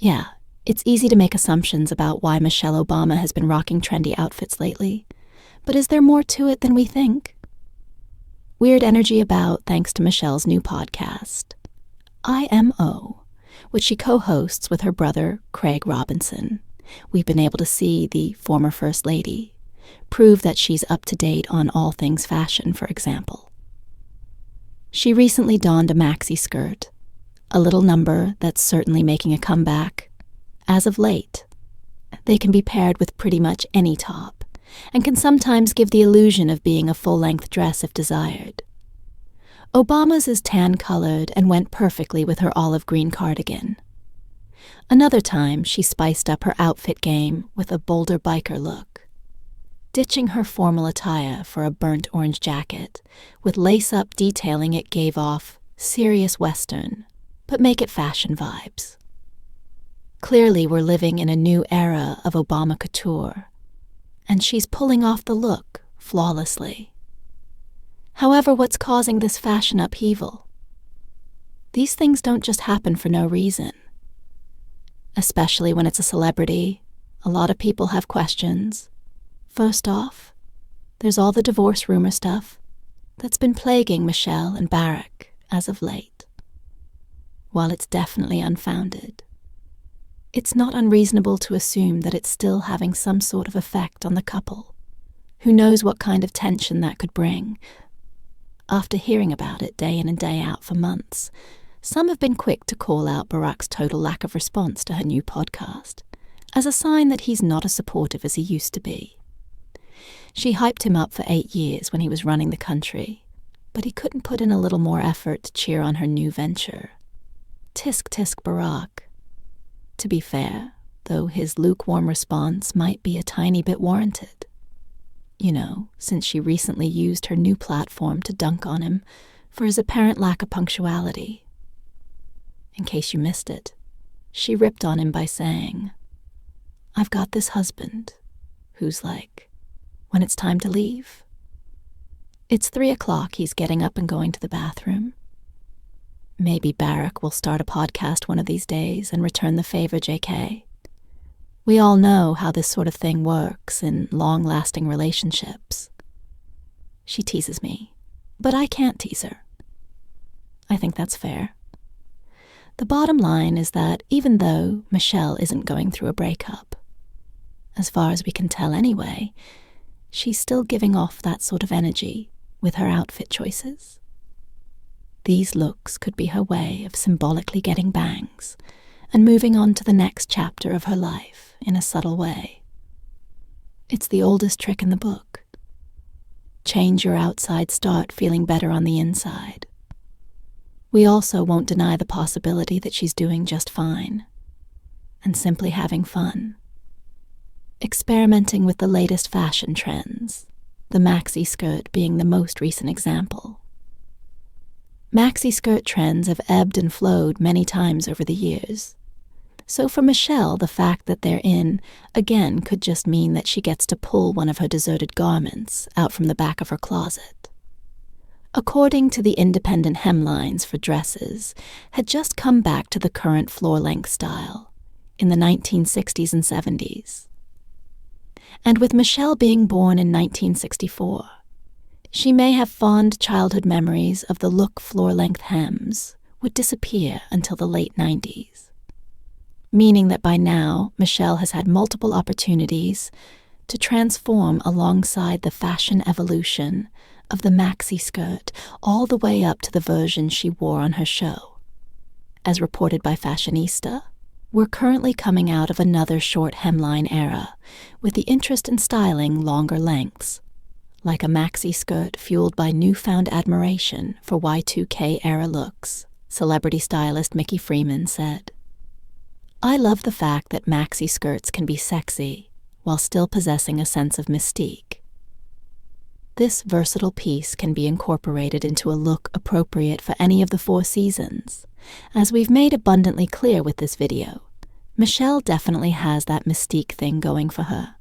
Yeah, it's easy to make assumptions about why Michelle Obama has been rocking trendy outfits lately. But is there more to it than we think? Weird energy about thanks to Michelle's new podcast, IMO, which she co-hosts with her brother, Craig Robinson. We've been able to see the former First Lady prove that she's up to date on all things fashion, for example. She recently donned a maxi skirt, a little number that's certainly making a comeback. As of late, they can be paired with pretty much any top, and can sometimes give the illusion of being a full-length dress if desired. Obama's is tan-colored and went perfectly with her olive green cardigan. Another time, she spiced up her outfit game with a bolder biker look, ditching her formal attire for a burnt orange jacket, with lace-up detailing it gave off serious Western, but make it fashion vibes. Clearly, we're living in a new era of Obama couture, and she's pulling off the look flawlessly. However, what's causing this fashion upheaval? These things don't just happen for no reason. Especially when it's a celebrity, a lot of people have questions. First off, there's all the divorce rumor stuff that's been plaguing Michelle and Barack as of late. While it's definitely unfounded, it's not unreasonable to assume that it's still having some sort of effect on the couple. Who knows what kind of tension that could bring? After hearing about it day in and day out for months, some have been quick to call out Barack's total lack of response to her new podcast as a sign that he's not as supportive as he used to be. She hyped him up for 8 years when he was running the country, but he couldn't put in a little more effort to cheer on her new venture. Tisk tisk Barack. To be fair, though his lukewarm response might be a tiny bit warranted. You know, since she recently used her new platform to dunk on him for his apparent lack of punctuality. In case you missed it, she ripped on him by saying, "I've got this husband who's like, when it's time to leave. It's 3 o'clock, he's getting up and going to the bathroom. Maybe Barack will start a podcast one of these days and return the favor, JK. We all know how this sort of thing works in long-lasting relationships." She teases me, but I can't tease her. I think that's fair. The bottom line is that even though Michelle isn't going through a breakup, as far as we can tell anyway, she's still giving off that sort of energy with her outfit choices. These looks could be her way of symbolically getting bangs and moving on to the next chapter of her life in a subtle way. It's the oldest trick in the book. Change your outside, start feeling better on the inside. We also won't deny the possibility that she's doing just fine and simply having fun. Experimenting with the latest fashion trends, the maxi skirt being the most recent example. Maxi skirt trends have ebbed and flowed many times over the years. So for Michelle, the fact that they're in, again, could just mean that she gets to pull one of her deserted garments out from the back of her closet. According to the independent hemlines for dresses, had just come back to the current floor-length style in the 1960s and 70s. And with Michelle being born in 1964, she may have fond childhood memories of the look floor-length hems would disappear until the late 90s. Meaning that by now, Michelle has had multiple opportunities to transform alongside the fashion evolution of the maxi skirt all the way up to the version she wore on her show. As reported by Fashionista, we're currently coming out of another short hemline era with the interest in styling longer lengths, like a maxi skirt fueled by newfound admiration for Y2K-era looks, celebrity stylist Mickey Freeman said. "I love the fact that maxi skirts can be sexy while still possessing a sense of mystique. This versatile piece can be incorporated into a look appropriate for any of the 4 seasons. As we've made abundantly clear with this video, Michelle definitely has that mystique thing going for her.